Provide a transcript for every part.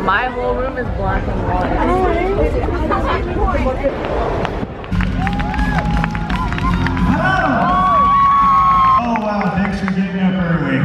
My whole room is black and white. Oh wow, thanks for getting up early.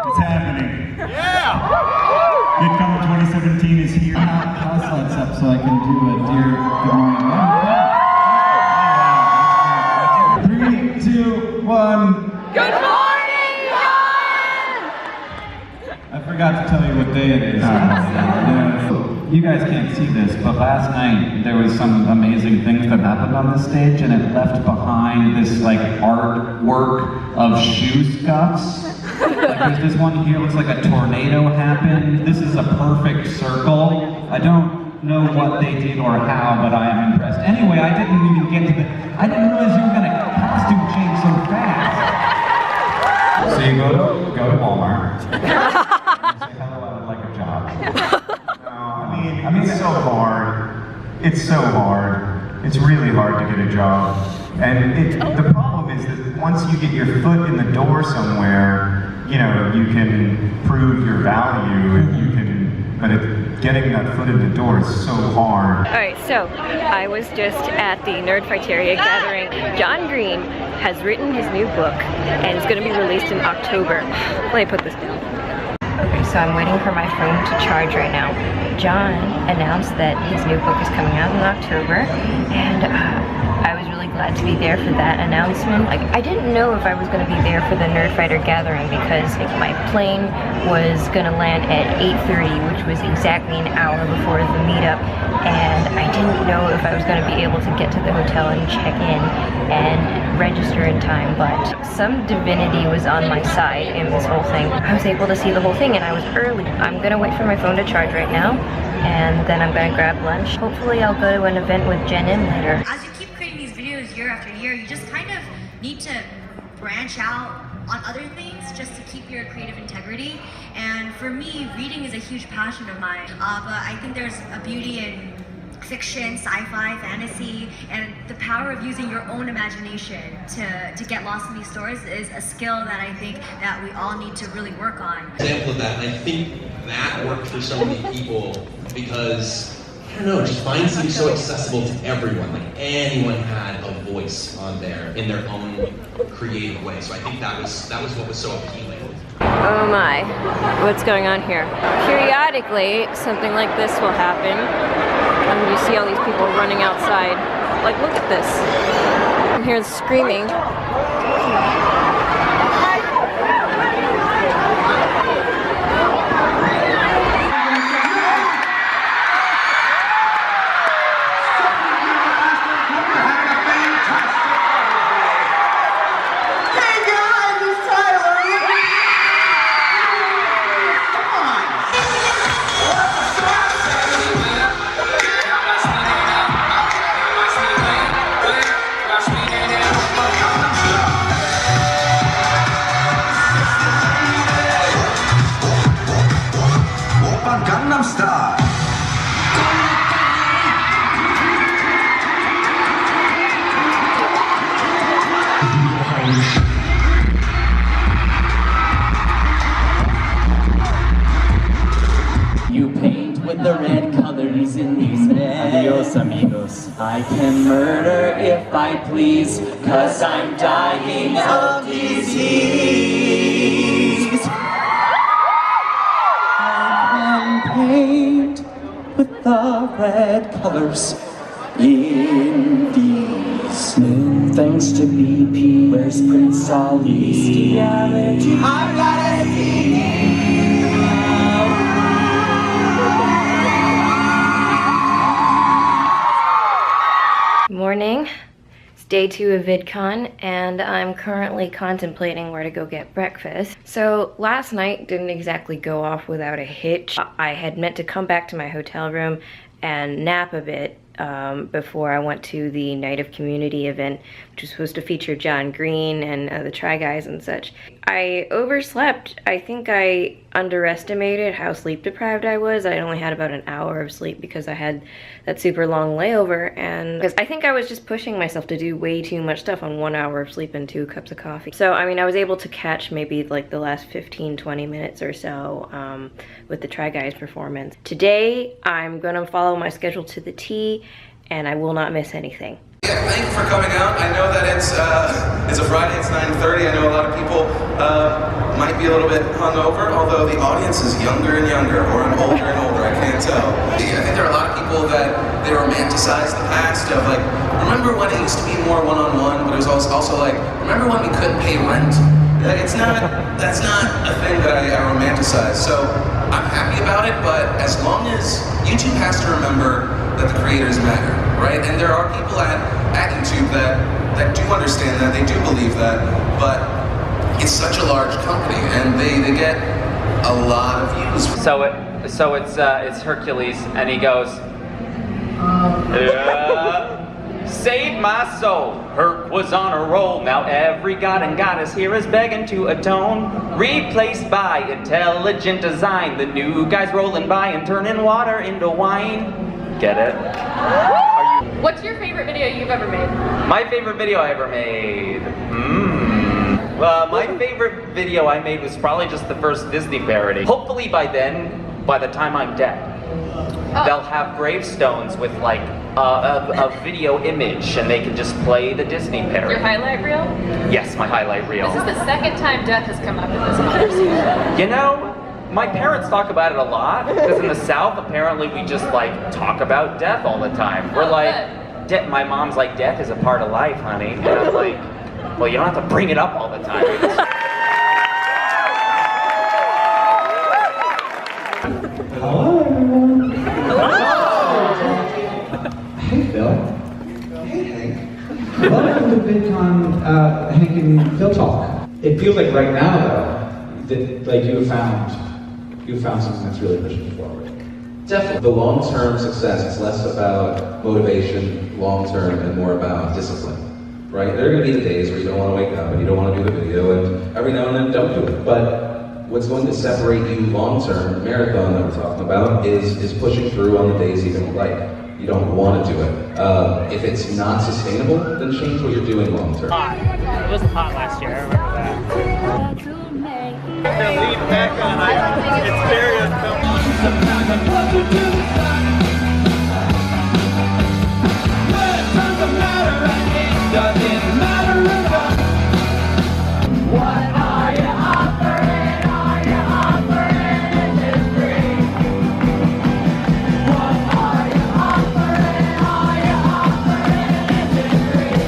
It's happening. Yeah! VidCon 2017 is here. House lights up so I can do a dear good morning. 3, 2, 1. Good morning, John! I forgot to tell you what day it is. You guys can't see this, but last night there was some amazing things that happened on the stage, and it left behind this like artwork of shoe scuffs. Like there's this one here, looks like a tornado happened. This is a perfect circle. I don't know what they did or how, but I am impressed. Anyway, I didn't even get to the. I didn't realize you were gonna costume change so fast. So you go to Walmart. You say, hello, I would like a job. I mean, it's so hard. It's so hard. It's really hard to get a job. And the problem is that once you get your foot in the door somewhere, you know, you can prove your value and you can, but getting that foot in the door is so hard. Alright, so I was just at the Nerdfighteria gathering. John Green has written his new book and it's going to be released in October. Let me put this down. Okay, so I'm waiting for my phone to charge right now. John announced that his new book is coming out in October, and I was really glad to be there for that announcement. Like, I didn't know if I was going to be there for the Nerdfighter gathering because my plane was going to land at 8:30, which was exactly an hour before the meetup, and I didn't know if I was going to be able to get to the hotel and check in and register in time, but some divinity was on my side in this whole thing. I was able to see the whole thing and I was early. I'm gonna wait for my phone to charge right now, and then I'm gonna grab lunch. Hopefully I'll go to an event with Jen in later. As you keep creating these videos year after year, you just kind of need to branch out on other things just to keep your creative integrity. And for me, reading is a huge passion of mine, but I think there's a beauty in fiction, sci-fi, fantasy, and the power of using your own imagination to get lost in these stories is a skill that I think that we all need to really work on. Example of that, and I think that worked for so many people because, I don't know, just mine seems so accessible to everyone. Like anyone had a voice on there in their own creative way. So I think that was what was so appealing. Oh my, what's going on here? Periodically, something like this will happen. And you see all these people running outside. Like, look at this. And here's screaming. You paint with the red colors in these beds. Adios, amigos. I can murder if I please, 'cause I'm dying of disease. I can paint with the red colors in these. Thanks to BP, where's Prince Ali? I gotta see. Morning. It's day 2 of VidCon, and I'm currently contemplating where to go get breakfast. So last night didn't exactly go off without a hitch. I had meant to come back to my hotel room and nap a bit before I went to the Night of Community event, which was supposed to feature John Green and the Try Guys and such. I overslept. I think I underestimated how sleep deprived I was. I only had about an hour of sleep because I had that super long layover, and because I think I was just pushing myself to do way too much stuff on 1 hour of sleep and 2 cups of coffee. So I mean, I was able to catch maybe like the last 15-20 minutes or so with the Try Guys performance. Today I'm gonna follow my schedule to the T, and I will not miss anything. Yeah, thank you for coming out. I know that it's a Friday, it's 9:30. I know a lot of people might be a little bit hungover, although the audience is younger and younger, or I'm older and older, I can't tell. I think there are a lot of people that they romanticize the past of like, remember when it used to be more one-on-one, but it was also like, remember when we couldn't pay rent? Like, that's not a thing that I romanticize. So I'm happy about it, but as long as YouTube has to remember that the creators matter, right? And there are people at YouTube that do understand that, they do believe that, but it's such a large company and they get a lot of views. So it's Hercules, and he goes, save my soul. Herc was on a roll. Now every god and goddess here is begging to atone. Replaced by intelligent design. The new guys rolling by and turning water into wine. Get it? What's your favorite video you've ever made? My favorite video I ever made? My favorite video I made was probably just the first Disney parody. Hopefully by the time I'm dead, they'll have gravestones with like a video image, and they can just play the Disney parody. Your highlight reel? Yes, my highlight reel. This is the second time death has come up in this conversation. You know, my parents talk about it a lot, because in the South, apparently we just like talk about death all the time. We're like, my mom's like, death is a part of life, honey. And I'm like, well, you don't have to bring it up all the time. Hello, everyone. Hey, Phil. Hey, Hank. Welcome to VidCon, Hank and Phil Talk. It feels like right now, though, that like you found something that's really pushing you forward. Definitely. The long-term success is less about motivation, long-term, and more about discipline, right? There are going to be the days where you don't want to wake up and you don't want to do the video, and every now and then don't do it. But what's going to separate you long-term, the marathon that we're talking about, is pushing through on the days you don't like. You don't want to do it. If it's not sustainable, then change what you're doing long-term. It wasn't hot last year, I remember that. To lean back on it, it's very uncomfortable. Doesn't matter at all. What are you offering? Are you offering? Is it free? What are you offering? Are you offering? Is it free?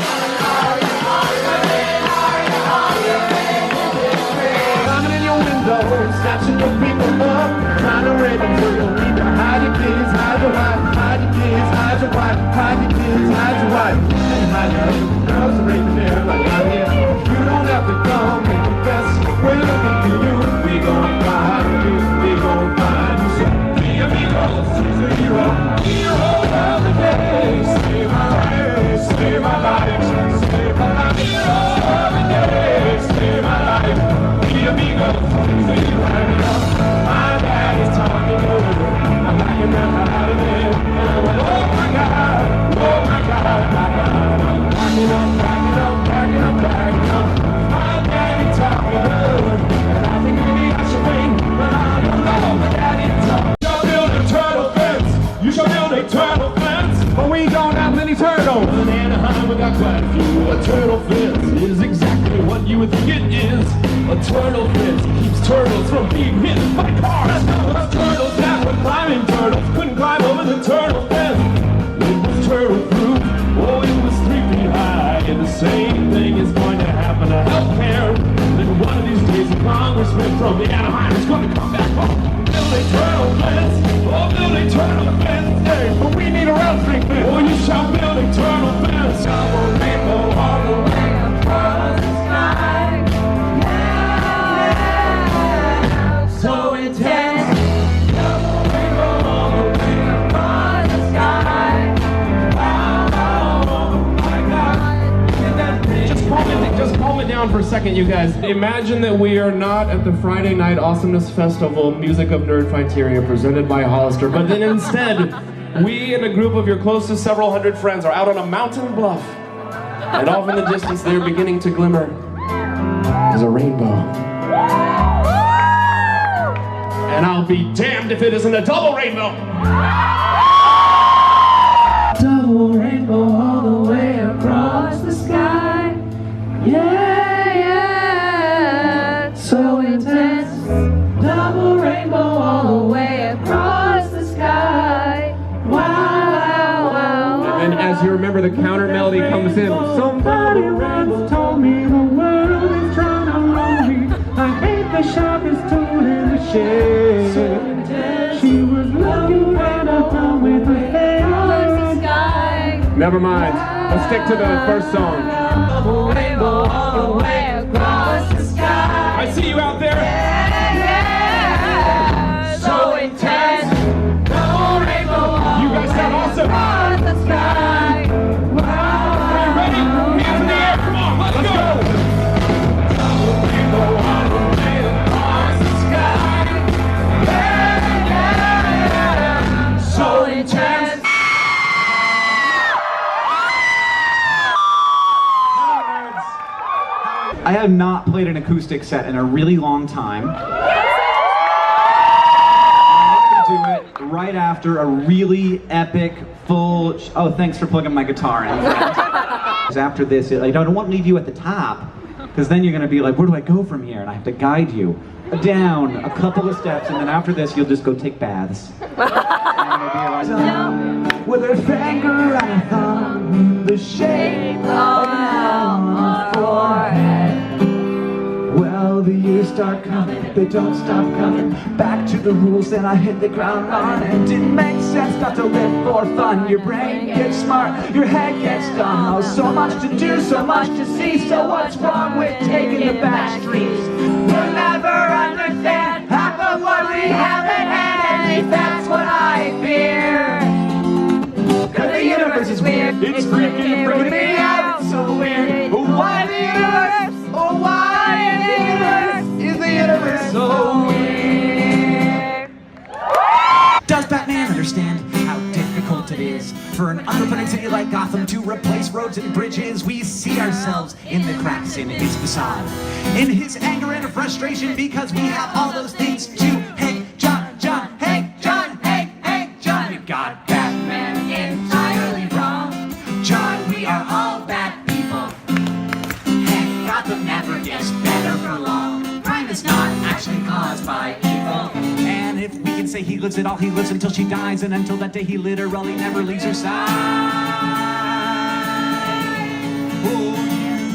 What are you offering? Are you offering? Is it free? Climbing in your window, snatching your people up, trying to rape them so you'll need to hide your kids, hide your wife, hide your kids, hide your wife, hide your kids, hide your wife, and hide your husband. Girls are raping there like I'm here. You don't have to come and confess. We're looking for you. We gon' find you. We gon' find you. So be a hero. She's a hero. Hero of the day. Save my life. Save my life. Save my life. Hero of the day. Save my life. Be a hero. She's a hero. My dad is talking over. I'm knocking them out of there. And I went, oh my God. Oh my God. My God. Back it up, back it up, back it up, back it up. My daddy taught me good, and I think maybe I should wait, but I don't know what daddy taught me. You shall build a turtle fence, you shall build a turtle fence, but we don't have many turtles. In Anaheim we got quite a few. A turtle fence is exactly what you would think it is. A turtle fence keeps turtles from being hit by cars. Those turtles that were climbing turtles couldn't climb over the turtle fence. It was turtle proof, oh it was 3 feet high. And the same thing is going to happen to healthcare. Then one of these days a congressman from the Anaheim is going to come back home. Build a turtle fence, oh build a turtle fence, hey, but we need a rattlesnake fence. Oh you shall build a turtle fence. Double rainbow all the way across the sky. Yeah, so intense. Double rainbow all the way across the sky. Wow, oh my God. Just pull it down. down for a second, you guys. Imagine that we are not at the Friday Night Awesomeness Festival Music of Nerdfighteria presented by Hollister, but then instead, we and a group of your closest several hundred friends are out on a mountain bluff. And off in the distance there, beginning to glimmer, is a rainbow. And I'll be damned if it isn't a double rainbow! Double rainbow all the way across the sky. Yeah, yeah, so intense. Double rainbow all the way across the sky. Wow, wow, wow. And as you remember, the counter melody comes in. Somebody once told me the world is trying to roll me. I hate the sharpest tool in the shed. So intense. She was looking right upon with her head. Never mind. Let's stick to the first song. Double rainbow all the way across the sky. I see you out there. Yeah, so intense. Double rainbow all You guys sound awesome. across the sky. Wow, Are you ready? Hands in the air. Come on, let's go. double rainbow all the way across the sky. Yeah, so intense. I have not played an acoustic set in a really long time. I'm going to do it right after a really epic, full... Oh, thanks for plugging my guitar in, friend. After this, I don't want to leave you at the top, because then you're going to be like, where do I go from here? And I have to guide you down a couple of steps, and then after this, you'll just go take baths. With her finger and her thumb, the shape of an L on her forehead. Well, the years start coming, they don't stop coming. Back to the rules, and I hit the ground running. Didn't make sense not to live for fun. Your brain gets smart, your head gets dumb. Oh, so much to do, so much to see. So what's wrong with taking the back streets? We'll never understand half of what we haven't had. At least that's what I fear. Cause the universe is weird, it's freaking me out, so weird. Why the universe? Oh, why the universe? Is the universe so weird? Does Batman understand how difficult it is for an unopening city like Gotham to replace roads and bridges? We see ourselves in the cracks in his facade, in his anger and frustration, because we have all those things to hate. John, John, hey, John, hey, hey, John, you got Batman entirely wrong. John, we are all bad people. Heck, Gotham never gets better for long. Crime is not actually caused by evil. And if we can say he lives it all, he lives until she dies. And until that day, he literally never leaves her side. Oh,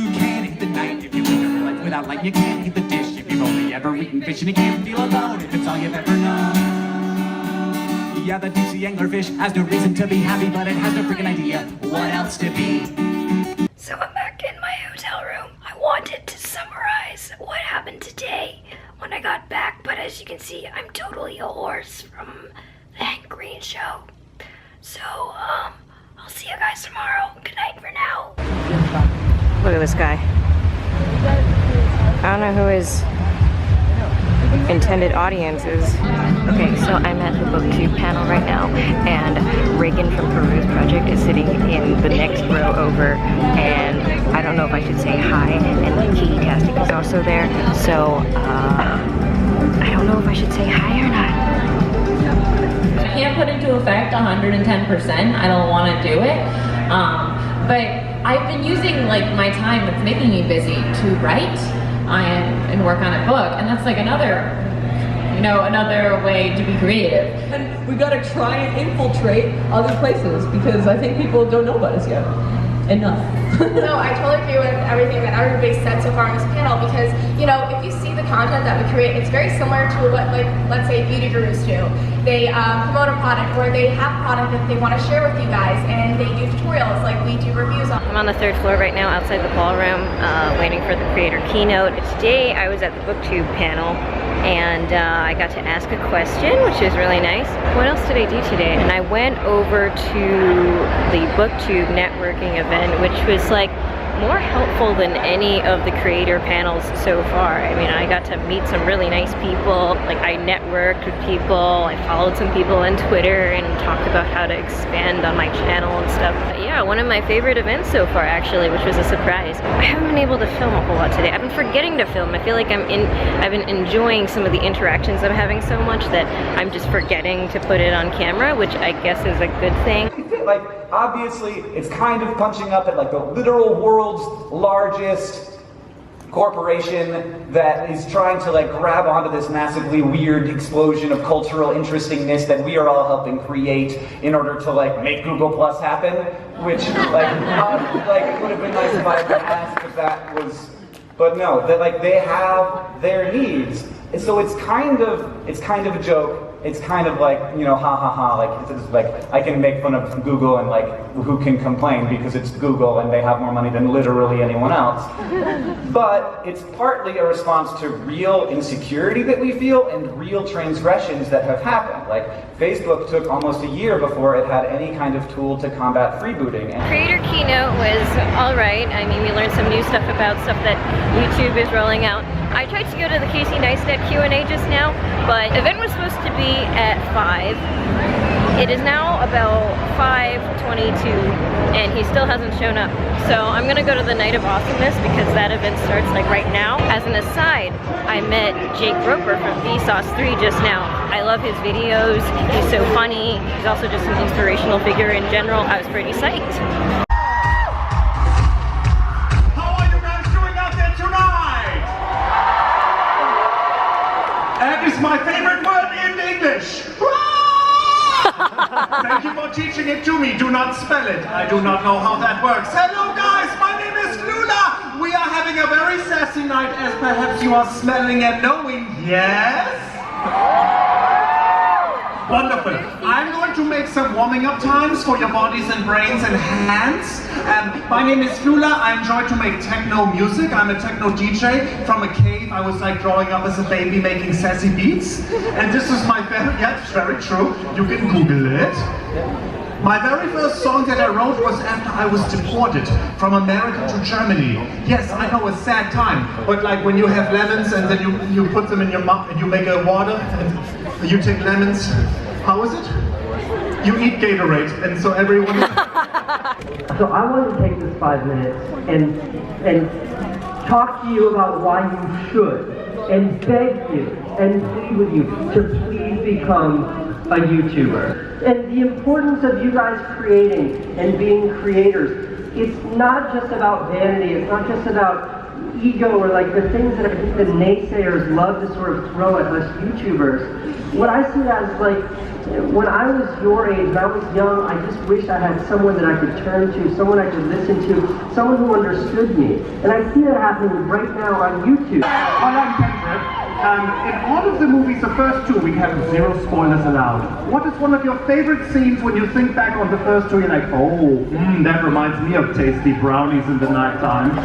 you can't hit the night if you live your life without light. You can't eat the dish if you've only ever eaten fish. And you can't feel alone if it's all you've ever known. Yeah, the deep sea anglerfish has no reason to be happy, but it has no freaking idea what else to be. So I'm back in my hotel room. I wanted to summarize what happened today when I got back, but as you can see, I'm totally a horse from the Hank Green show. So, I'll see you guys tomorrow. Good night for now. Look at this guy. I don't know who his intended audience is. Okay, so I'm at the BookTube panel right now, and Reagan from Peru's Project is sitting in the next row over, and I don't know if I should say hi, and Key Tastic is also there, so I don't know if I should say hi or not. I can't put into effect 110%. I don't want to do it. But I've been using like my time that's making me busy to write and work on a book, and that's like another way to be creative. And we gotta try and infiltrate other places because I think people don't know about us yet. Enough. No, I totally agree with everything that everybody's said so far on this panel because, you know, if you see the content that we create, it's very similar to what, like, let's say beauty gurus do. They promote a product or they have a product that they want to share with you guys and they do tutorials like we do reviews on. I'm on the 3rd floor right now outside the ballroom waiting for the creator keynote. Today I was at the BookTube panel and I got to ask a question, which is really nice. What else did I do today? And I went over to the BookTube networking event, which was like more helpful than any of the creator panels so far. I mean, I got to meet some really nice people. Like, I networked with people, I followed some people on Twitter and talked about how to expand on my channel and stuff. But yeah, one of my favorite events so far, actually, which was a surprise. I haven't been able to film a whole lot today. I've been forgetting to film. I feel like I've been enjoying some of the interactions I'm having so much that I'm just forgetting to put it on camera, which I guess is a good thing. Like, obviously, it's kind of punching up at like the literal world's largest corporation that is trying to like grab onto this massively weird explosion of cultural interestingness that we are all helping create in order to like make Google Plus happen, which like it would have been nice if I had been asked if that was, but no, that like they have their needs, and so it's kind of a joke. It's kind of like, you know, ha ha ha, like, it's like, I can make fun of Google and like, who can complain because it's Google and they have more money than literally anyone else. But it's partly a response to real insecurity that we feel and real transgressions that have happened. Like, Facebook took almost a year before it had any kind of tool to combat freebooting. Creator keynote was alright. I mean, we learned some new stuff about stuff that YouTube is rolling out. I tried to go to the Casey Neistat Q&A just now, but the event was supposed to be at 5. It is now about 5:22 and he still hasn't shown up. So I'm gonna go to the Night of Awesomeness because that event starts like right now. As an aside, I met Jake Roper from Vsauce 3 just now. I love his videos, he's so funny. He's also just an inspirational figure in general. I was pretty psyched. How are you guys doing out there tonight? Egg is my favorite word in English. Thank you for teaching it to me. Do not spell it. I do not know how that works. Hello guys, my name is Lula. We are having a very sassy night, as perhaps you are smelling and knowing. Yes? Wonderful. I'm going to make some warming up times for your bodies and brains and hands. My name is Flula. I enjoy to make techno music. I'm a techno DJ from a cave. I was like growing up as a baby making sassy beats. And this is my very, yeah, it's very true. You can Google it. My very first song that I wrote was after I was deported from America to Germany. Yes, I know, a sad time. But like when you have lemons and then you put them in your mouth and you make a water and you take lemons. How is it? You eat Gatorade, and so everyone... So I want to take this 5 minutes and talk to you about why you should, and beg you, and plead with you to please become a YouTuber. And the importance of you guys creating and being creators, it's not just about vanity, it's not just about ego or like the things that I think the naysayers love to sort of throw at us YouTubers. What I see as like, when I was your age, when I was young, I just wished I had someone that I could turn to, someone I could listen to, someone who understood me. And I see that happening right now on YouTube. Hi, I'm Patrick. In all of the movies, the first 2, we have 0 spoilers allowed. What is one of your favorite scenes when you think back on the first 2? You're like, oh, that reminds me of tasty brownies in the nighttime.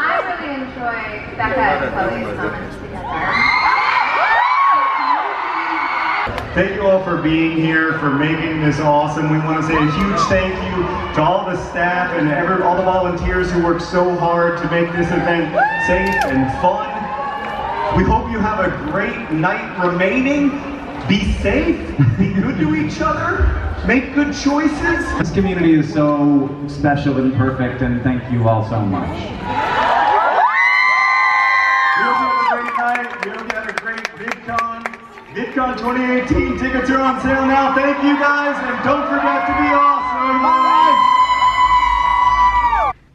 I really enjoy Becca and Chloe's comments together. Thank you all for being here, for making this awesome. We want to say a huge thank you to all the staff and all the volunteers who worked so hard to make this event safe and fun. We hope you have a great night remaining. Be safe, be good to each other, make good choices. This community is so special and perfect, and thank you all so much. We hope you have a great night. We hope you have a great VidCon. VidCon 2018 tickets are on sale now. Thank you guys, and don't forget to be awesome. Bye!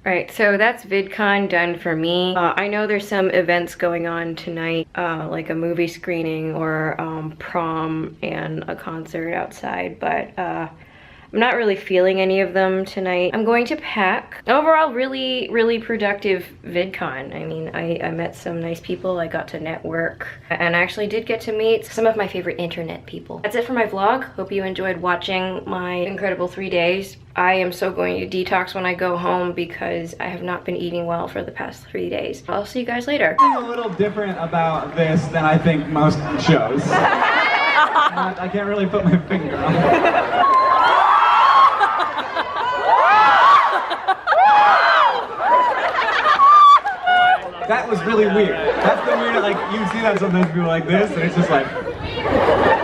Alright, so that's VidCon done for me. I know there's some events going on tonight, like a movie screening or prom and a concert outside, but I'm not really feeling any of them tonight. I'm going to pack. Overall, really, really productive VidCon. I mean, I met some nice people. I got to network and I actually did get to meet some of my favorite internet people. That's it for my vlog. Hope you enjoyed watching my incredible 3 days. I am so going to detox when I go home because I have not been eating well for the past 3 days. I'll see you guys later. Something a little different about this than I think most shows. I can't really put my finger on it. really weird. That's the weird, like, you see that sometimes people like this, and it's just like...